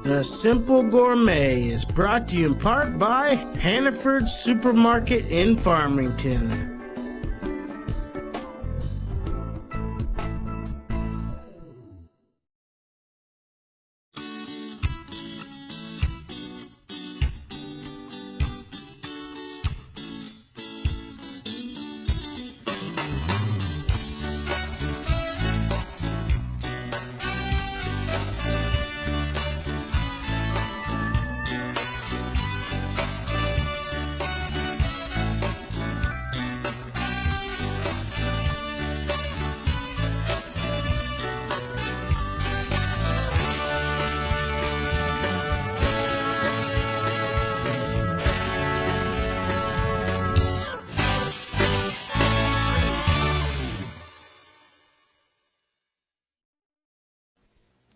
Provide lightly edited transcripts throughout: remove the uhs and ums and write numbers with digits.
The Simple Gourmet is brought to you in part by Hannaford Supermarket in Farmington.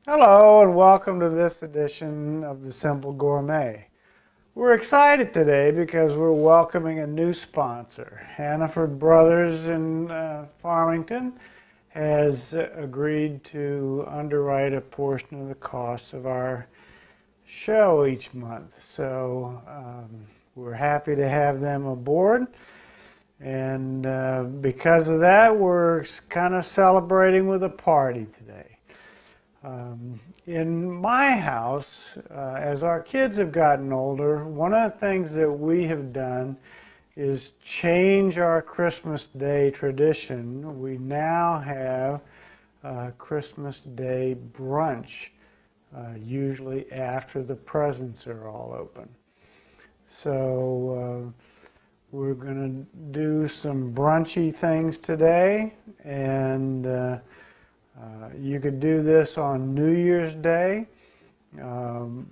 Hello and welcome to this edition of the Simple Gourmet. We're excited today because we're welcoming a new sponsor. Hannaford Brothers in Farmington has agreed to underwrite a portion of the costs of our show each month. So we're happy to have them aboard. And because of that, we're kind of celebrating with a party today. In my house, as our kids have gotten older, one of the things that we have done is change our Christmas Day tradition. We now have Christmas Day brunch, usually after the presents are all open. So we're going to do some brunchy things today, and you could do this on New Year's Day, kind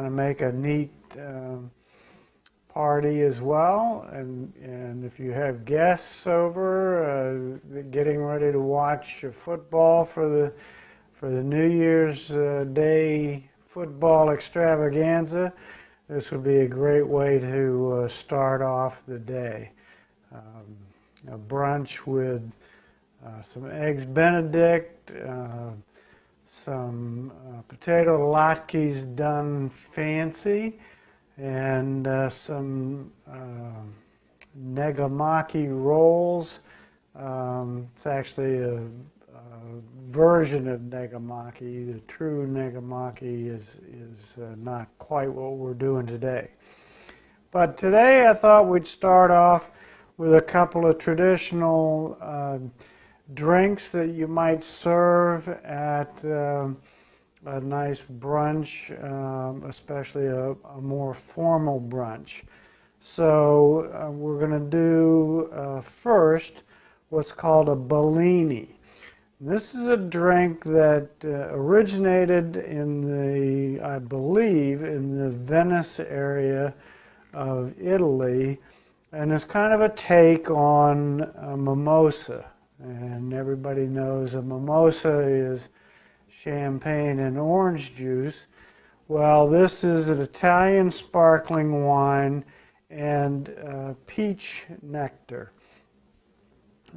of make a neat party as well, and if you have guests over, getting ready to watch football for the New Year's Day football extravaganza, this would be a great way to start off the day. A brunch with some eggs Benedict, some potato latkes done fancy, and some negamaki rolls. It's actually a version of negamaki. The true negamaki is not quite what we're doing today. But today I thought we'd start off with a couple of traditional drinks that you might serve at a nice brunch, especially a more formal brunch. So we're going to do first what's called a Bellini. This is a drink that originated in the, I believe, in the Venice area of Italy, and it's kind of a take on a mimosa. And everybody knows a mimosa is champagne and orange juice. Well, this is an Italian sparkling wine and peach nectar.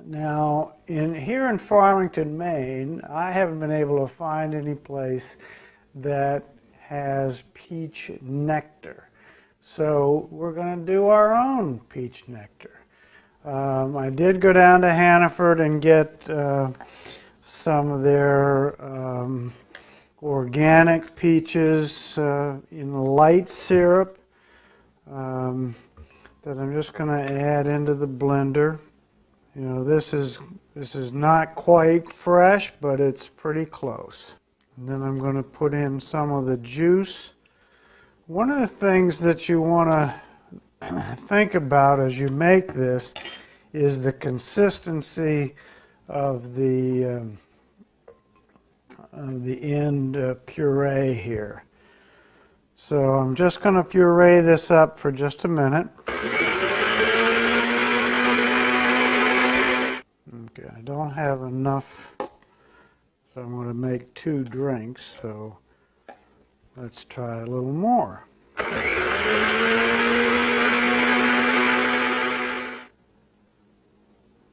Now, here in Farmington, Maine, I haven't been able to find any place that has peach nectar. So we're going to do our own peach nectar. I did go down to Hannaford and get some of their organic peaches in light syrup that I'm just going to add into the blender. You know, this is not quite fresh, but it's pretty close. And then I'm going to put in some of the juice. One of the things that you want to think about as you make this is the consistency of the end puree here. So I'm just going to puree this up for just a minute. Okay, I don't have enough, so I'm going to make 2 drinks, so let's try a little more.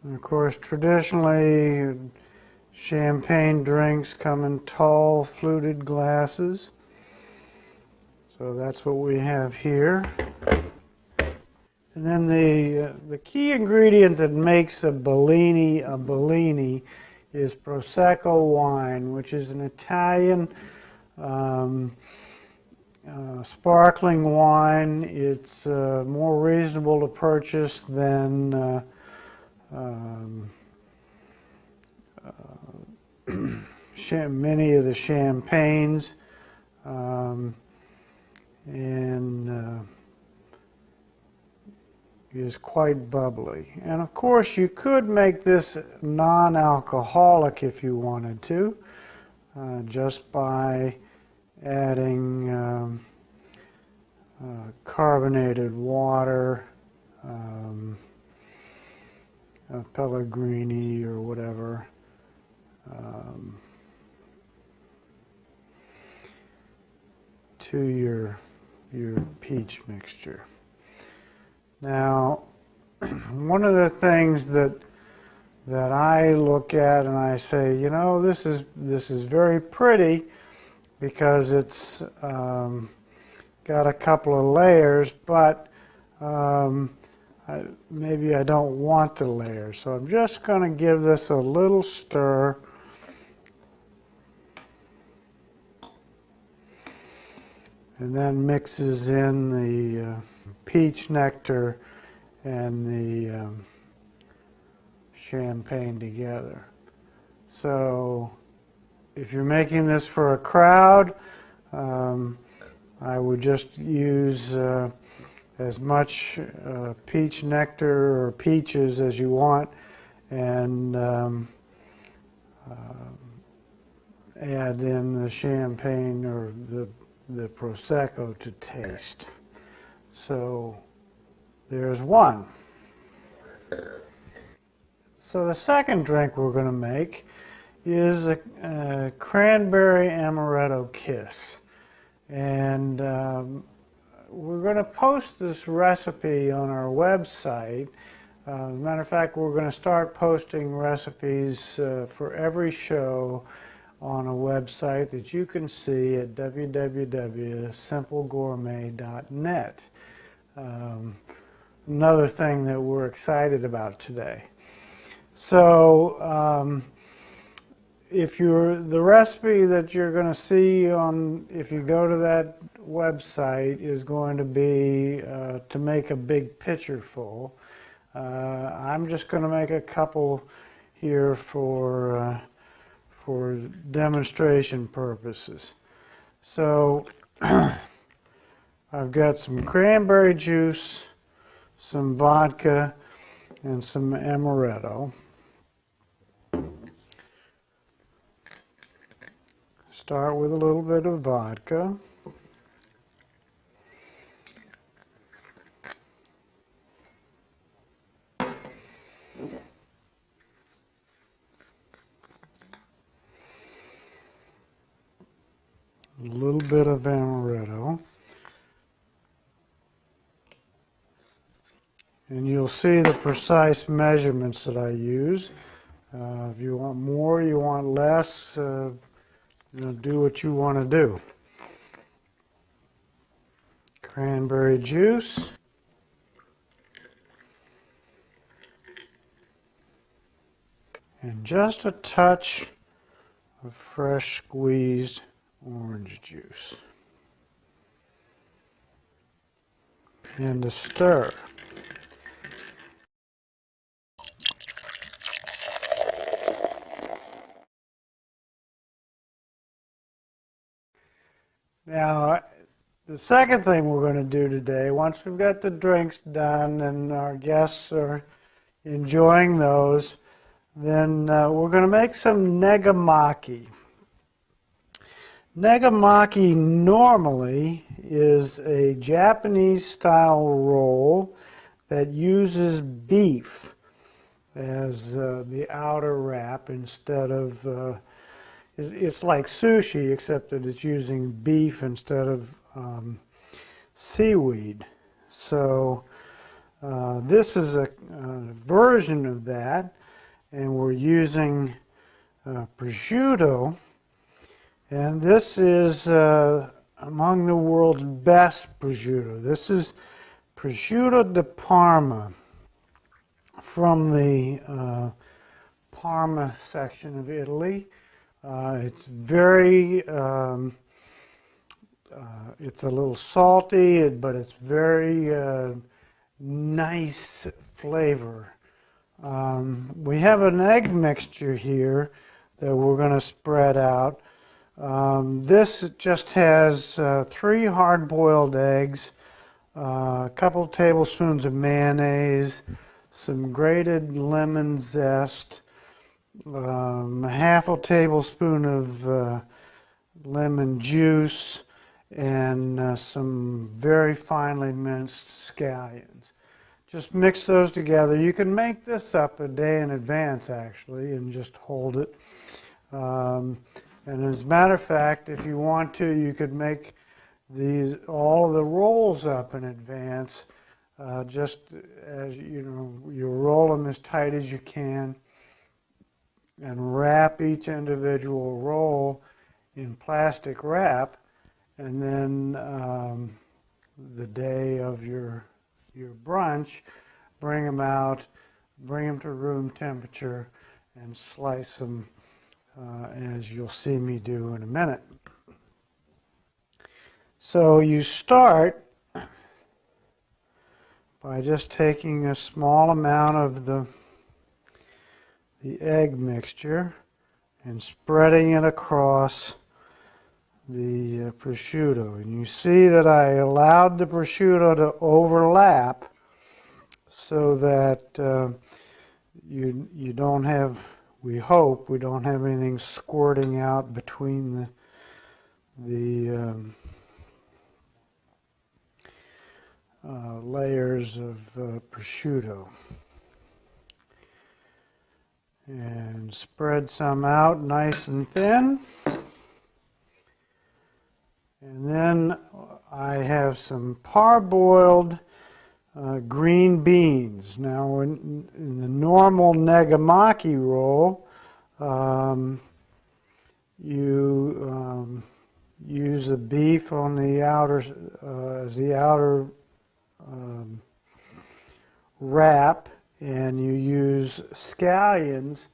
And of course, traditionally, champagne drinks come in tall, fluted glasses. So that's what we have here. And then the key ingredient that makes a Bellini is Prosecco wine, which is an Italian sparkling wine. It's more reasonable to purchase than many of the champagnes, and is quite bubbly. And of course you could make this non-alcoholic if you wanted to, just by adding carbonated water, Pellegrini or whatever, to your peach mixture. Now, one of the things that I look at and I say, you know, this is very pretty because it's got a couple of layers, but maybe I don't want the layers. So I'm just going to give this a little stir. And then mixes in the peach nectar and the champagne together. So if you're making this for a crowd, I would just use as much peach nectar or peaches as you want, and add in the champagne or the Prosecco to taste. So there's one. So the second drink we're going to make is a cranberry amaretto kiss. And we're going to post this recipe on our website. As a matter of fact, we're going to start posting recipes for every show on a website that you can see at www.simplegourmet.net. Another thing that we're excited about today. So the recipe that you're going to see if you go to that website is going to be to make a big pitcher full. I'm just going to make a couple here for demonstration purposes. So I've got some cranberry juice, some vodka, and some amaretto. Start with a little bit of vodka. A little bit of amaretto. And you'll see the precise measurements that I use. If you want more, you want less, do what you want to do. Cranberry juice. And just a touch of fresh squeezed orange juice. And to stir. Now, the second thing we're going to do today, once we've got the drinks done and our guests are enjoying those, then we're going to make some negamaki. Negamaki normally is a Japanese-style roll that uses beef as the outer wrap instead of, it's like sushi except that it's using beef instead of seaweed. So this is a version of that, and we're using prosciutto. And this is among the world's best prosciutto. This is prosciutto di Parma from the Parma section of Italy. It's very, it's a little salty, but it's very nice flavor. We have an egg mixture here that we're going to spread out. This just has 3 hard-boiled eggs, a couple tablespoons of mayonnaise, some grated lemon zest, a half a tablespoon of lemon juice, and some very finely minced scallions. Just mix those together. You can make this up a day in advance, actually, and just hold it. And as a matter of fact, if you want to, you could make all of the rolls up in advance. Just as you know, you roll them as tight as you can, and wrap each individual roll in plastic wrap, and then the day of your brunch, bring them out, bring them to room temperature, and slice them as you'll see me do in a minute. So you start by just taking a small amount of the egg mixture and spreading it across the prosciutto. And you see that I allowed the prosciutto to overlap so that you don't have, we hope, we don't have anything squirting out between the layers of prosciutto. And spread some out nice and thin. And then I have some parboiled green beans. Now in the normal negamaki roll, you use the beef on the outer, as the outer wrap, and you use scallions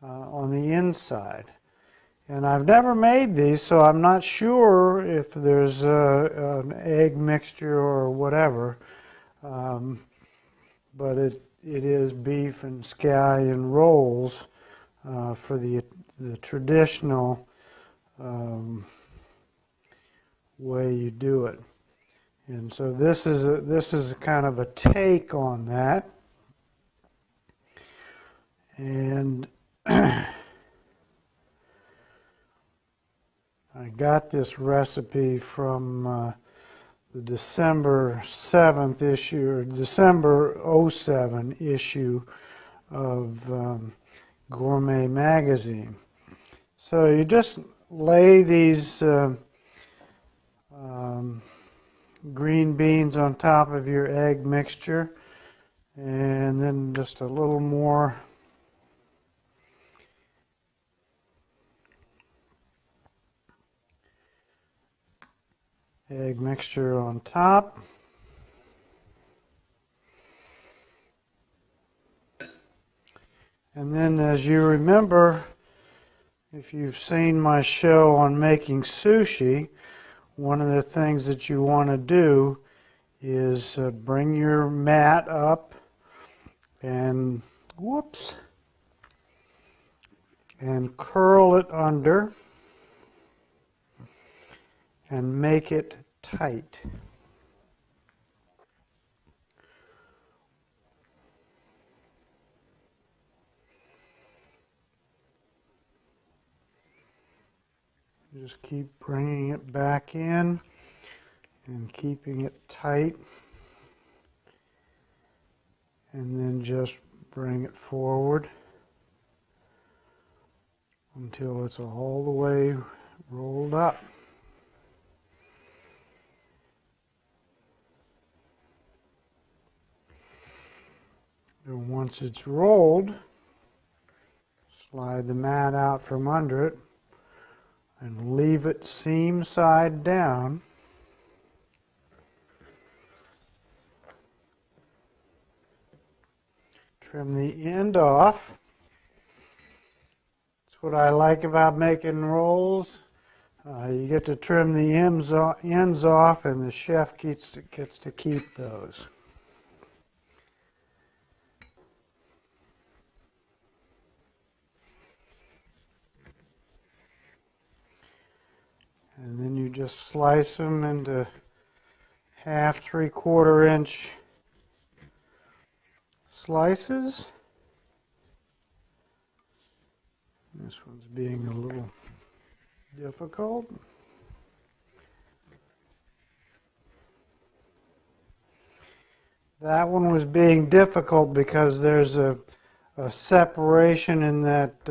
on the inside. And I've never made these, so I'm not sure if there's an egg mixture or whatever, but it is beef and scallion rolls for the traditional way you do it. And so this is a kind of a take on that. And I got this recipe from the December 7th issue, or December 07 issue of Gourmet Magazine. So you just lay these green beans on top of your egg mixture, and then just a little more egg mixture on top. And then, as you remember, if you've seen my show on making sushi, one of the things that you want to do is bring your mat up and and curl it under and make it tight. Just keep bringing it back in and keeping it tight, and then just bring it forward until it's all the way rolled up. And once it's rolled, slide the mat out from under it. and leave it seam side down. Trim the end off. That's what I like about making rolls. You get to trim the ends off, and the chef gets to keep those. And then you just slice them into half, 3/4 inch slices. This one's being a little difficult. That one was being difficult because there's a separation in that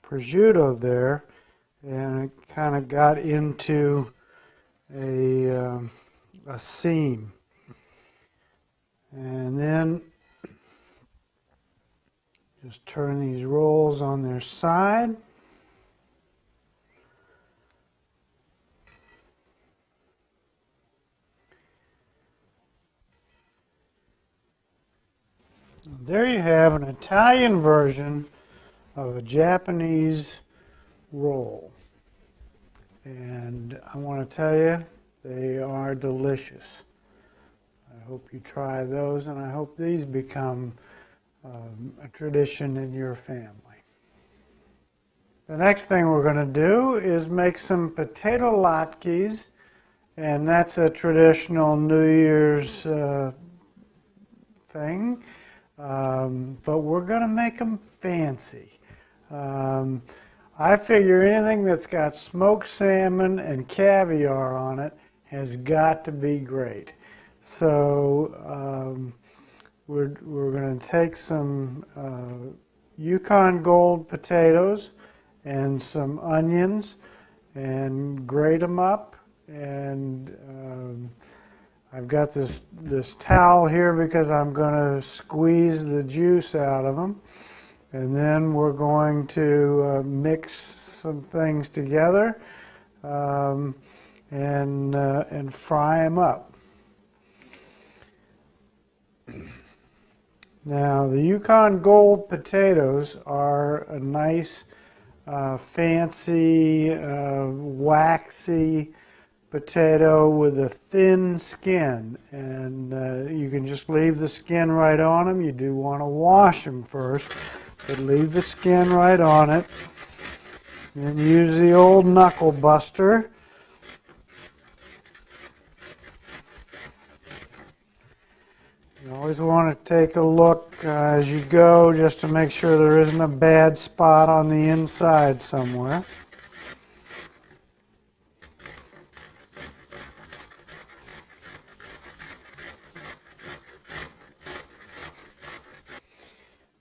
prosciutto there, and it kind of got into a seam. And then just turn these rolls on their side. There you have an Italian version of a Japanese roll. And I want to tell you, they are delicious. I hope you try those, and I hope these become a tradition in your family. The next thing we're going to do is make some potato latkes, and that's a traditional New Year's thing. But we're going to make them fancy. I figure anything that's got smoked salmon and caviar on it has got to be great. So we're going to take some Yukon Gold potatoes and some onions and grate them up. And I've got this towel here because I'm going to squeeze the juice out of them. And then we're going to mix some things together and fry them up. Now, the Yukon Gold potatoes are a nice, fancy, waxy potato with a thin skin, and you can just leave the skin right on them. You do want to wash them first, but leave the skin right on it. And use the old knuckle buster. You always want to take a look as you go just to make sure there isn't a bad spot on the inside somewhere.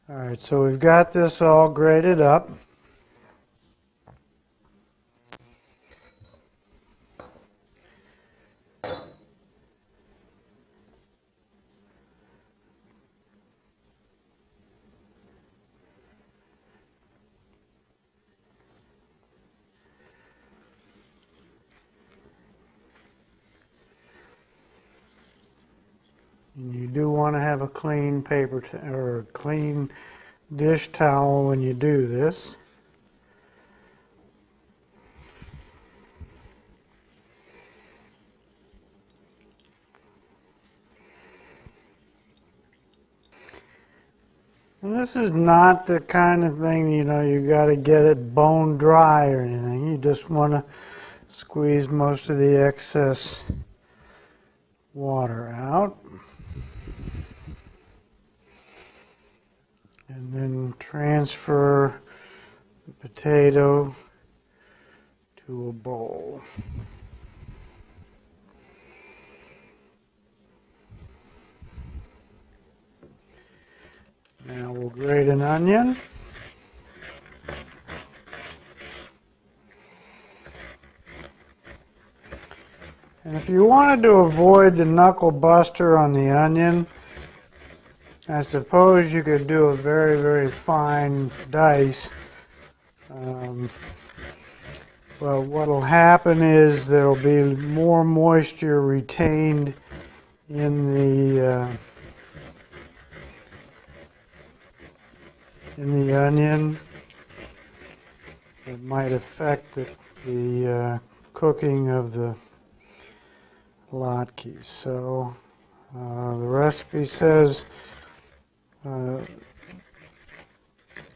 All right, so we've got this all grated up. And you do want to have a clean paper or clean dish towel when you do this. And this is not the kind of thing, you know, you got to get it bone dry or anything. You just want to squeeze most of the excess water out. And then transfer the potato to a bowl. Now we'll grate an onion. And if you wanted to avoid the knuckle buster on the onion, I suppose you could do a very, very fine dice. Well, what'll happen is there'll be more moisture retained in the onion. It might affect the cooking of the latkes. So the recipe says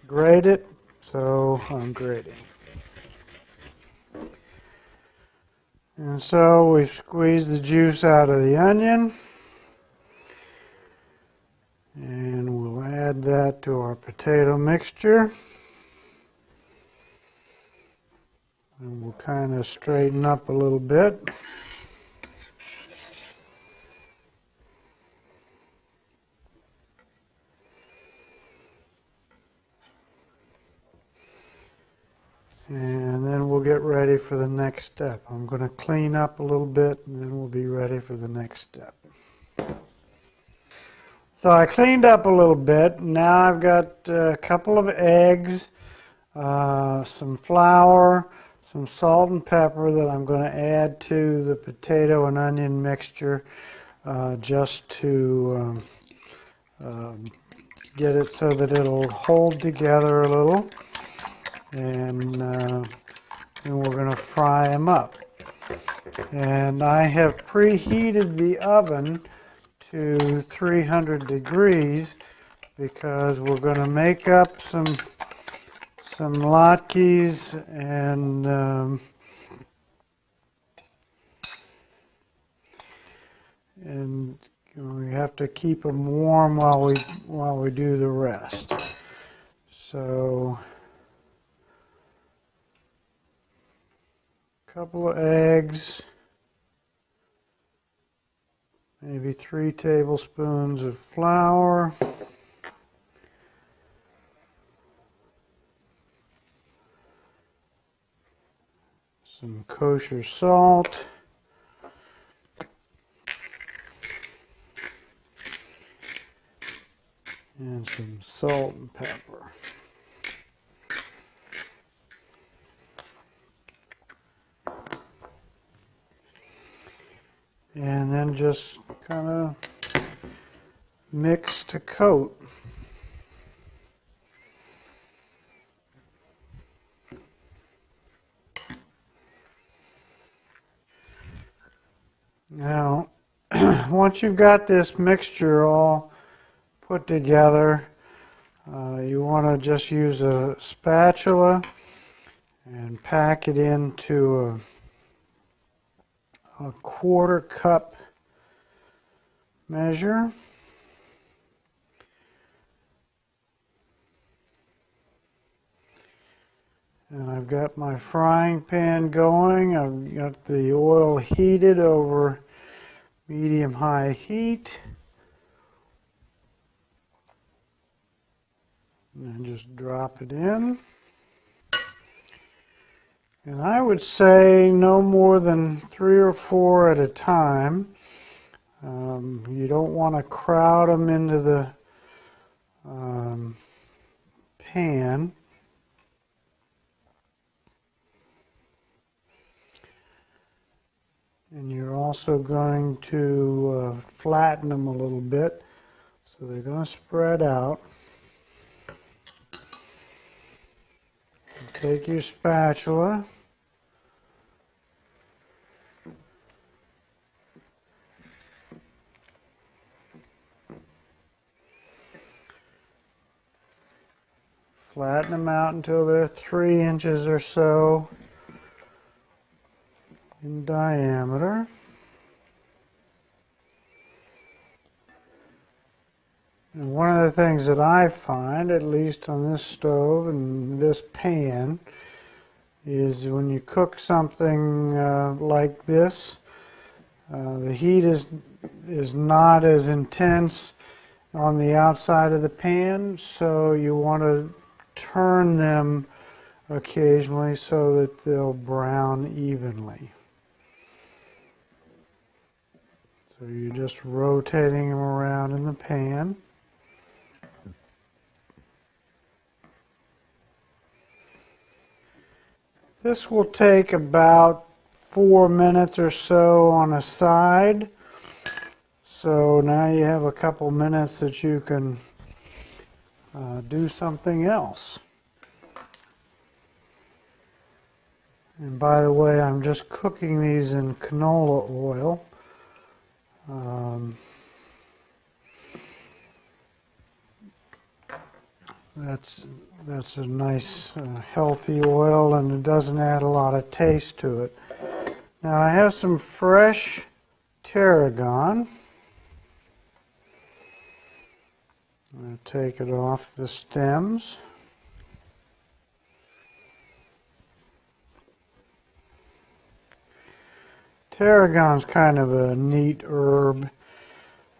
grate it, so I'm grating. And so we've squeezed the juice out of the onion, and we'll add that to our potato mixture. And we'll kind of straighten up a little bit. And then we'll get ready for the next step. I'm going to clean up a little bit and then we'll be ready for the next step. So I cleaned up a little bit. Now I've got a couple of eggs, some flour, some salt and pepper that I'm going to add to the potato and onion mixture just to get it so that it'll hold together a little. And we're going to fry them up. And I have preheated the oven to 300 degrees because we're going to make up some latkes and we have to keep them warm while we do the rest. So couple of eggs, maybe 3 tablespoons of flour, some kosher salt, and some salt and pepper. And then just kind of mix to coat. Now, once you've got this mixture all put together, you want to just use a spatula and pack it into a 1/4 cup measure. And I've got my frying pan going. I've got the oil heated over medium-high heat. And just drop it in. And I would say no more than 3 or 4 at a time. You don't want to crowd them into the pan. And you're also going to flatten them a little bit, so they're going to spread out. Take your spatula, flatten them out until they're 3 inches or so in diameter. And one of the things that I find, at least on this stove and this pan, is when you cook something like this, the heat is not as intense on the outside of the pan, so you want to turn them occasionally so that they'll brown evenly. So you're just rotating them around in the pan. At This will take about 4 minutes or so on a side. So now you have a couple minutes that you can do something else. And by the way, I'm just cooking these in canola oil. That's a nice healthy oil, and it doesn't add a lot of taste to it. Now I have some fresh tarragon. I'm going to take it off the stems. Tarragon's kind of a neat herb.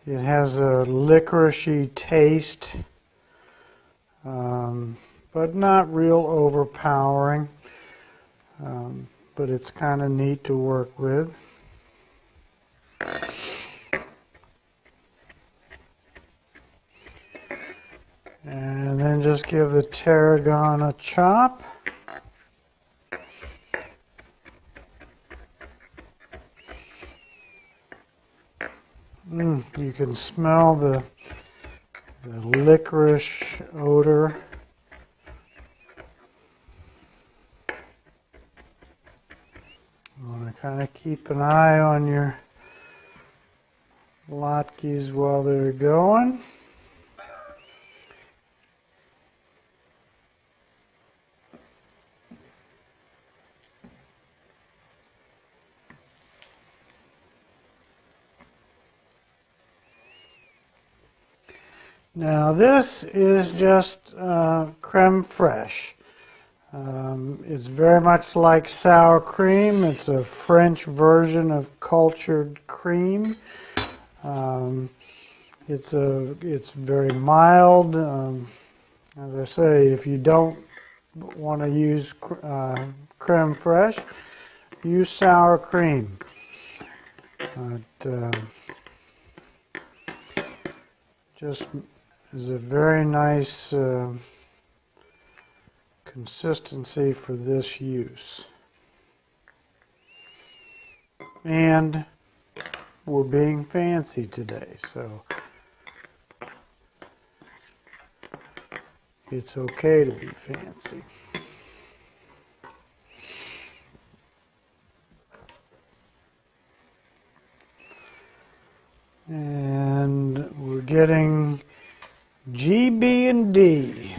It has a licoricey taste, but not real overpowering. But it's kind of neat to work with. And then just give the tarragon a chop. You can smell the licorice odor. You want to kind of keep an eye on your latkes while they're going. Now this is just creme fraiche. It's very much like sour cream. It's a French version of cultured cream. It's very mild. As I say, if you don't want to use creme fraiche, use sour cream. Just is a very nice consistency for this use. And we're being fancy today, so it's okay to be fancy. And we're getting GB and D,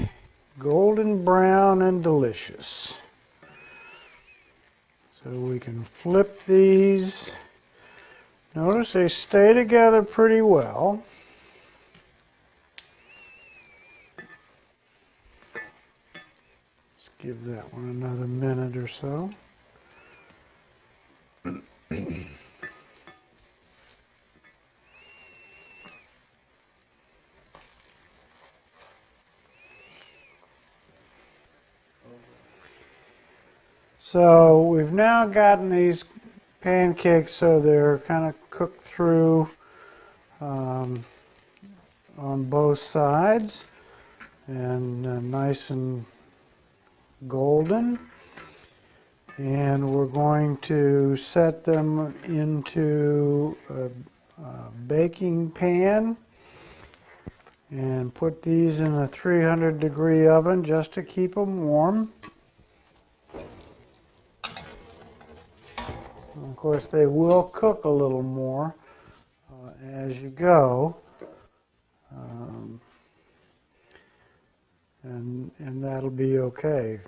golden brown and delicious. So we can flip these. Notice they stay together pretty well. Let's give that one another minute or so. So we've now gotten these pancakes so they're kind of cooked through on both sides and nice and golden. And we're going to set them into a baking pan and put these in a 300-degree oven just to keep them warm. Of course, they will cook a little more as you go, and that'll be okay.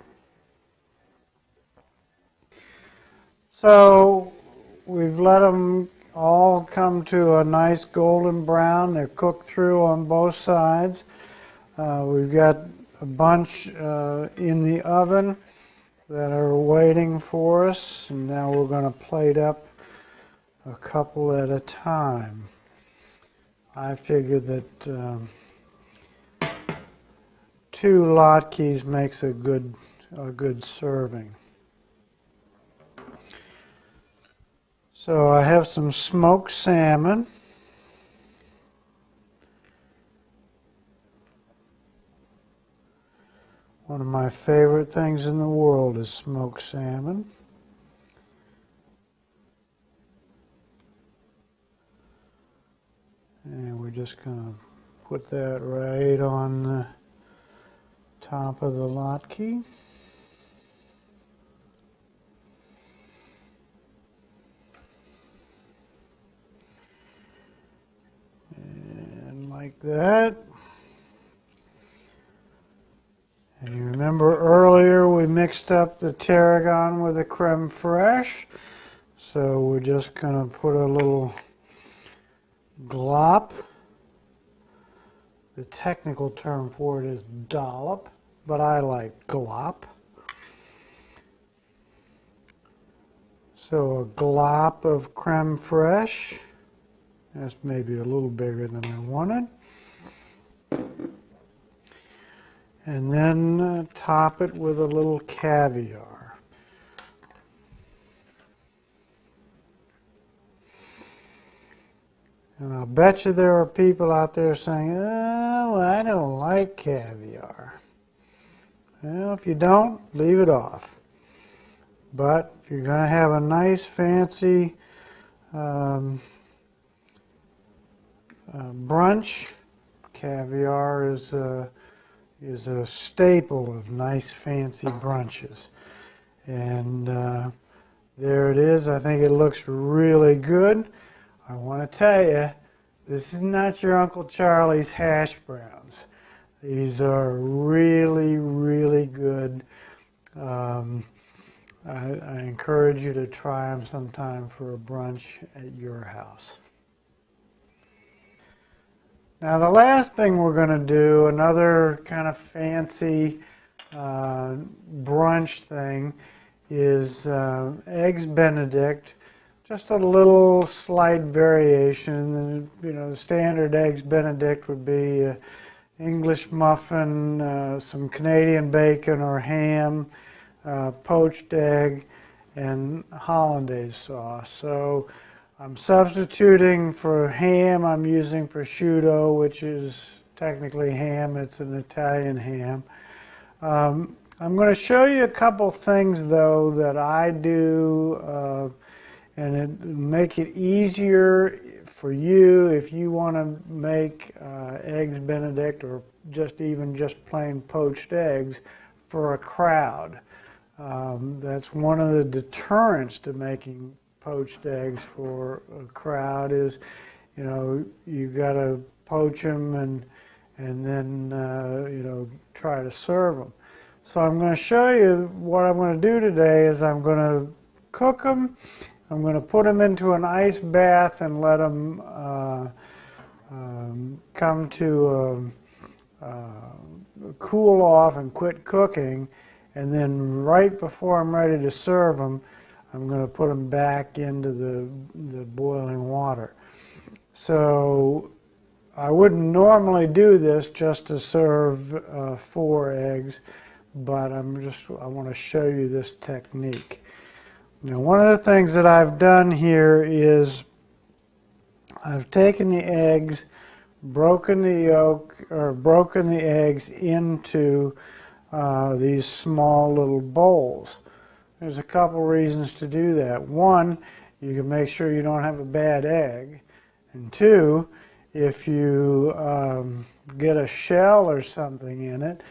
So we've let them all come to a nice golden brown. They're cooked through on both sides. We've got a bunch in the oven that are waiting for us, and now we're going to plate up a couple at a time. I figure that 2 latkes makes a good serving. So I have some smoked salmon. One of my favorite things in the world is smoked salmon. And we're just going to put that right on the top of the latke. And like that. And you remember earlier we mixed up the tarragon with the creme fraiche. So we're just going to put a little glop. The technical term for it is dollop, but I like glop. So a glop of creme fraiche. That's maybe a little bigger than I wanted. And then top it with a little caviar. And I'll bet you there are people out there saying, oh, I don't like caviar. Well, if you don't, leave it off. But if you're going to have a nice fancy brunch, caviar is a staple of nice fancy brunches. And there it is. I think it looks really good. I want to tell you, this is not your Uncle Charlie's hash browns. These are really, really good. I encourage you to try them sometime for a brunch at your house. Now the last thing we're going to do, another kind of fancy brunch thing, is eggs Benedict. Just a little slight variation. You know, the standard eggs Benedict would be English muffin, some Canadian bacon or ham, poached egg, and hollandaise sauce. So I'm substituting for ham. I'm using prosciutto, which is technically ham. It's an Italian ham. I'm going to show you a couple things, though, that I do, and it make it easier for you if you want to make eggs Benedict or just plain poached eggs for a crowd. That's one of the deterrents to making poached eggs for a crowd is, you know, you've got to poach them and then, you know, try to serve them. So I'm going to show you what I'm going to do today is I'm going to cook them. I'm going to put them into an ice bath and let them come to cool off and quit cooking. And then right before I'm ready to serve them, I'm going to put them back into the boiling water. So I wouldn't normally do this just to serve 4 eggs, but I want to show you this technique. Now, one of the things that I've done here is I've taken the eggs, broken the yolk, or broken the eggs into these small little bowls. There's a couple reasons to do that. One, you can make sure you don't have a bad egg. And 2, if you get a shell or something in it,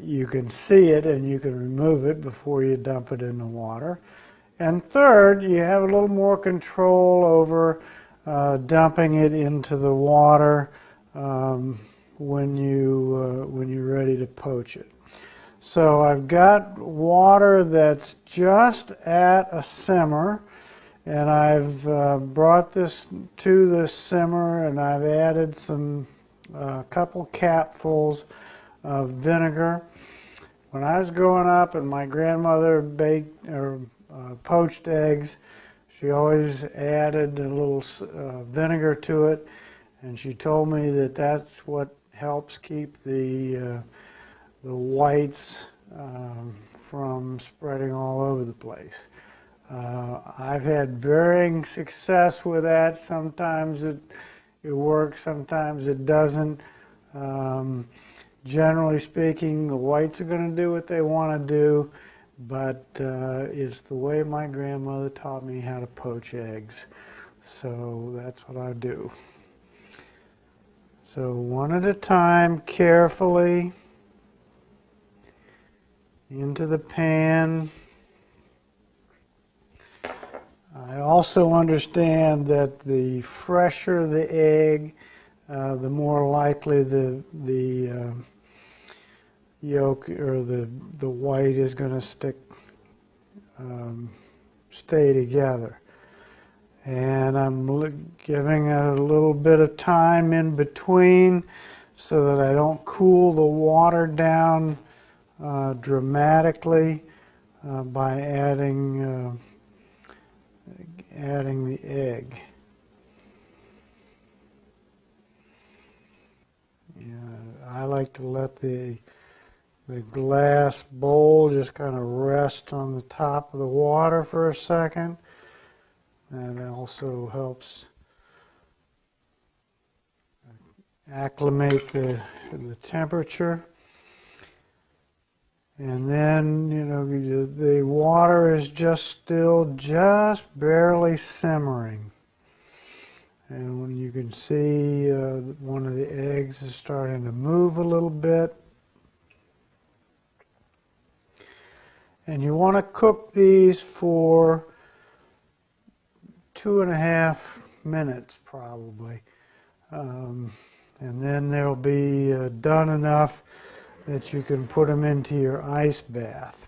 you can see it and you can remove it before you dump it in the water. And 3rd, you have a little more control over dumping it into the water when you're ready to poach it. So I've got water that's just at a simmer, and I've brought this to the simmer, and I've added some couple capfuls of vinegar. When I was growing up and my grandmother baked or poached eggs, she always added a little vinegar to it, and she told me that that's what helps keep the whites from spreading all over the place. I've had varying success with that. Sometimes it works, sometimes it doesn't. Generally speaking, the whites are going to do what they want to do, but it's the way my grandmother taught me how to poach eggs. So that's what I do. So one at a time, carefully into the pan. I also understand that the fresher the egg, the more likely the yolk or the white is going to stay together. And I'm giving it a little bit of time in between so that I don't cool the water down dramatically by adding the egg. I like to let the glass bowl just kind of rest on the top of the water for a second. That also helps acclimate the temperature. And then, you know, the water is just barely simmering. And when you can see one of the eggs is starting to move a little bit. And you want to cook these for 2.5 minutes probably. And then they'll be done enough that you can put them into your ice bath.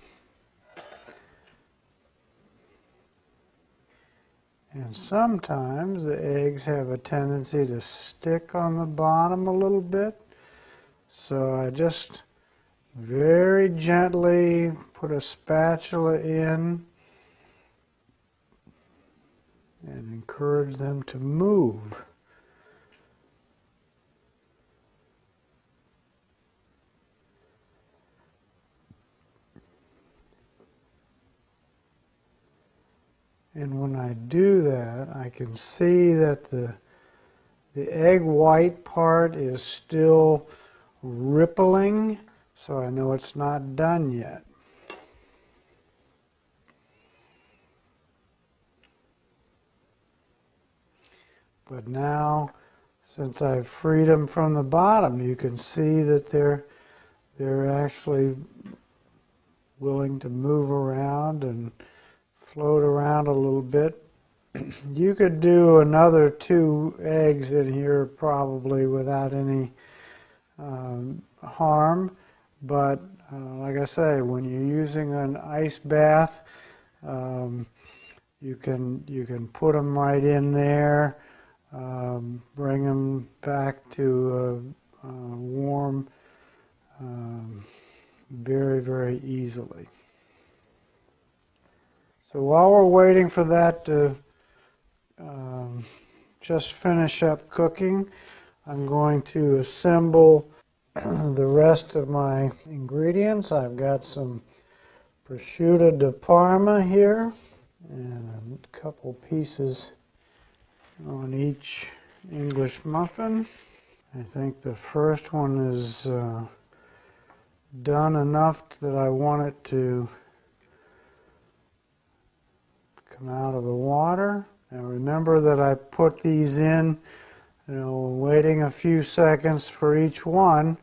And sometimes the eggs have a tendency to stick on the bottom a little bit. So I just very gently put a spatula in and encourage them to move. And when I do that, I can see that the egg white part is still rippling, so I know it's not done yet. But now, since I've freed them from the bottom, you can see that they're actually willing to move around and float around a little bit. You could do another 2 eggs in here probably without any harm, but like I say, when you're using an ice bath, you can put them right in there, bring them back to warm very, very easily. So while we're waiting for that to just finish up cooking, I'm going to assemble the rest of my ingredients. I've got some prosciutto di Parma here and a couple pieces on each English muffin. I think the first one is done enough that I want it to come out of the water. Now remember that I put these in, waiting a few seconds for each one.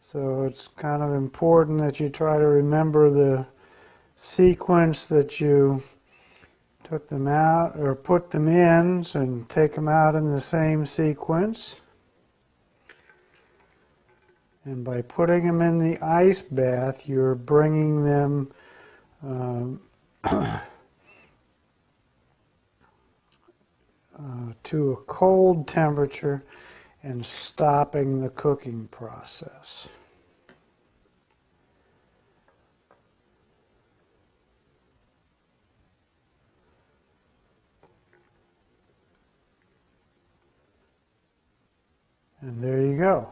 So it's kind of important that you try to remember the sequence that you took them out or put them in, and take them out in the same sequence. And by putting them in the ice bath, you're bringing them to a cold temperature and stopping the cooking process. And there you go.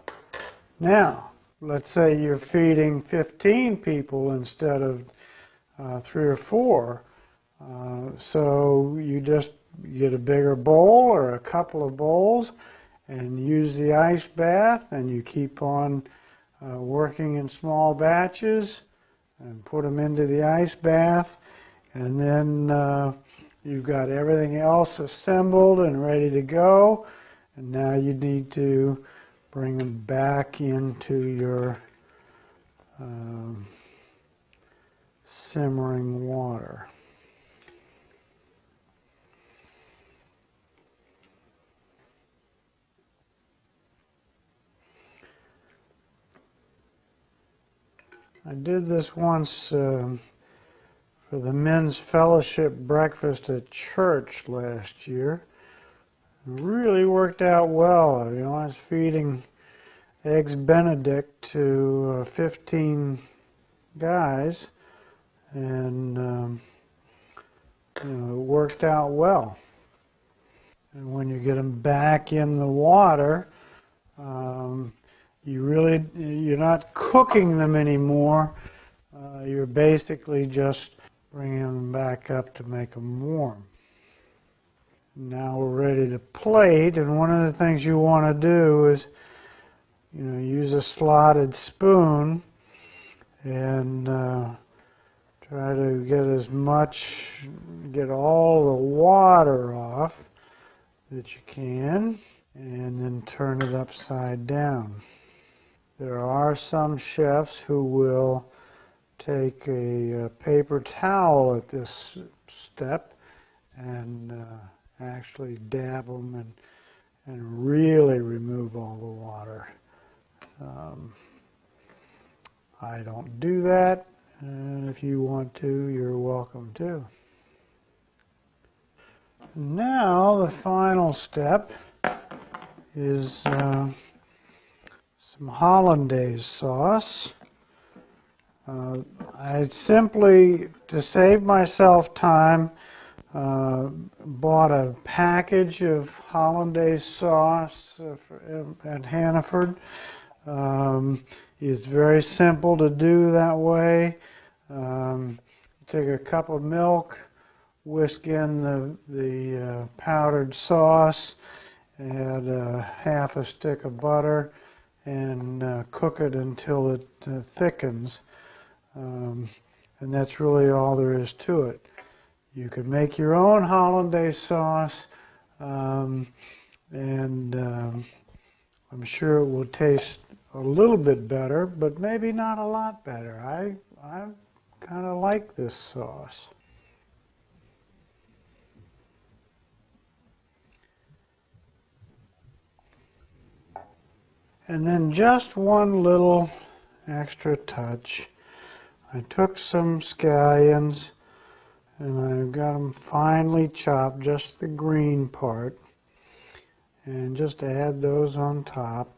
Now, let's say you're feeding 15 people instead of 3 or 4. So you just get a bigger bowl or a couple of bowls and use the ice bath, and you keep on working in small batches and put them into the ice bath, and then you've got everything else assembled and ready to go, and now you need to bring them back into your simmering water. I did this once for the men's fellowship breakfast at church last year. It really worked out well. You know, I was feeding eggs Benedict to 15 guys, and you know, it worked out well. And when you get them back in the water, you're not cooking them anymore. You're basically just bringing them back up to make them warm. Now we're ready to plate, and one of the things you want to do is, you know, use a slotted spoon and try to get all the water off that you can, and then turn it upside down. There are some chefs who will take a paper towel at this step and actually dab them and really remove all the water. I don't do that, and if you want to, you're welcome to. Now the final step is some hollandaise sauce. I simply, to save myself time, bought a package of hollandaise sauce at Hannaford. It's very simple to do that way. Take a cup of milk, whisk in the powdered sauce, add half a stick of butter, and cook it until it thickens. And that's really all there is to it. You can make your own hollandaise sauce, and I'm sure it will taste a little bit better, but maybe not a lot better. I kind of like this sauce. And then just one little extra touch. I took some scallions and I got them finely chopped, just the green part, and just add those on top.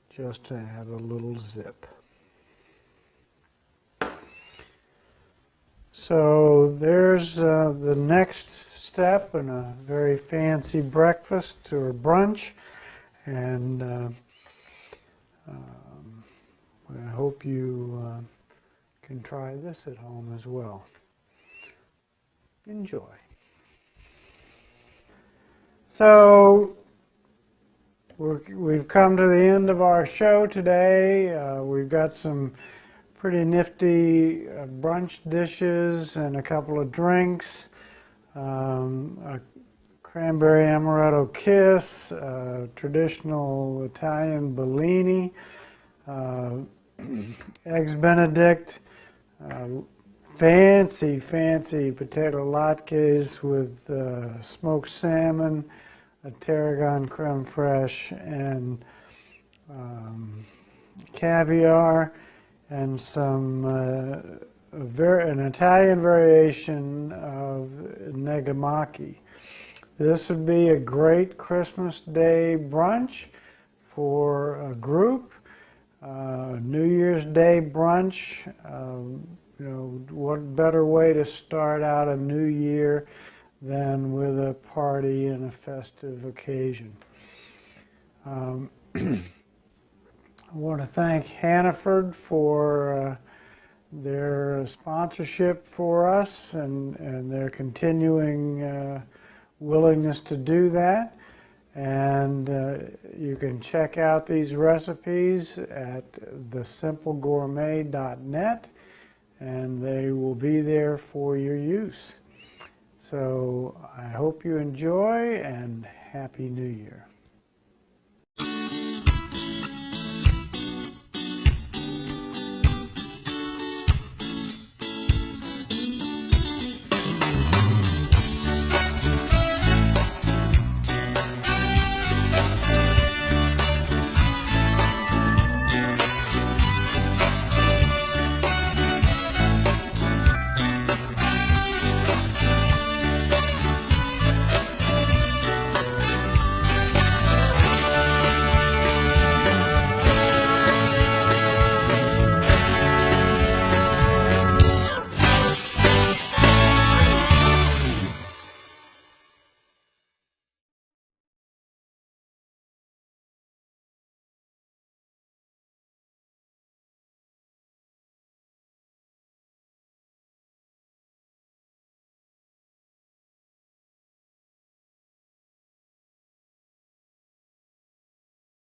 Just to add a little zip. So there's the next step in a very fancy breakfast or brunch, and I hope you can try this at home as well. Enjoy. So we've come to the end of our show today. We've got some pretty nifty brunch dishes and a couple of drinks. A cranberry amaretto kiss, traditional Italian Bellini, eggs Benedict, fancy potato latkes with smoked salmon, a tarragon creme fraiche, and caviar, and some an Italian variation of negamaki. This would be a great Christmas Day brunch for a group. New Year's Day brunch. You know, what better way to start out a new year than with a party and a festive occasion. I want to thank Hannaford for their sponsorship for us and their continuing willingness to do that. And you can check out these recipes at thesimplegourmet.net, and they will be there for your use. So I hope you enjoy, and Happy New Year.